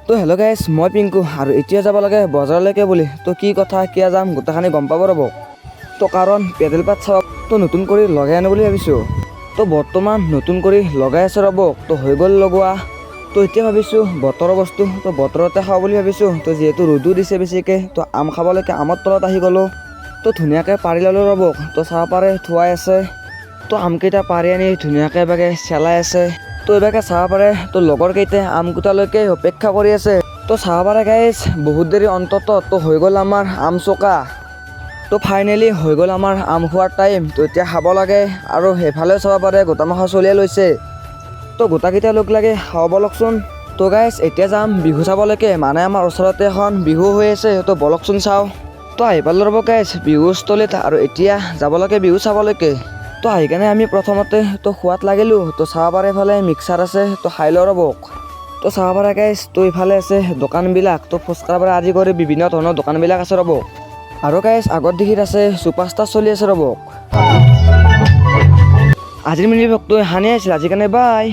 তো hello' guys, মই পিংকু আৰু এতিয়া যাব লাগে বজাৰলৈকে বুলি। তো কি কথা কিয় যাম গোটেইখিনি গম পাব ৰ'ব। তো কাৰণ পেডেল পাত চাওক তো নতুন কৰি লগাই আনো বুলি ভাবিছোঁ। তো বৰ্তমান নতুন কৰি লগাই আছে ৰ'ব। তো হৈ গ'ল লগোৱা। তো এতিয়া ভাবিছোঁ বতৰৰ বস্তু তো বতৰতে খাওঁ বুলি ভাবিছোঁ। তো যিহেতু ৰ'দো দিছে বেছিকৈ, তো আম খাবলৈকে আমৰ তলত আহি গ'লোঁ। তো ধুনীয়াকৈ পাৰি ল'লোঁ ৰ'ব। তো চাহ পাৰে থোৱাই আছে। তো আমকেইটা পাৰি আনি ধুনীয়াকৈ এবাগে চেলাই আছে। তো এইভাগে চাব পাৰে তো লগৰ কেইটাই আম কোটালৈকে অপেক্ষা কৰি আছে। তো চাব পাৰে গাইজ বহুত দেৰি অন্তত তো হৈ গ'ল আমাৰ আম চোকা। তো ফাইনেলি হৈ গ'ল আমাৰ আম খোৱাৰ টাইম। তো এতিয়া খাব লাগে আৰু সেইফালেও চাব পাৰে গোটামখা চলিয়াই লৈছে। তো গোটাকেইটা লগ লাগে খাব বলকচোন। তো গাইজ এতিয়া যাম বিহু চাবলৈকে, মানে আমাৰ ওচৰতে এখন বিহু হৈ আছে। তো বলকচোন চাওঁ। তো আহি পালোঁ ৰ'ব গাইজ বিহুস্থলীত আৰু এতিয়া যাব লাগে বিহু চাবলৈকে। তো আহি কেনে আমি প্ৰথমতে তো খোৱাত লাগিলোঁ। তো চাব পাৰে এইফালে মিক্সাৰ আছে তো খাই লওঁ ৰ'ব। তো চাব পাৰে গাইজ তো ইফালে আছে দোকানবিলাক। তো ফুচকাৰ পৰা আদি কৰি বিভিন্ন ধৰণৰ দোকানবিলাক আছে ৰ'ব। আৰু গাইজ আগৰ দিশত আছে ছুপাৰষ্টাৰ চলি আছে ৰ'ব। আজিৰ মিনি ব্লগটো সানি আছিল, আজি কাৰণে বাই।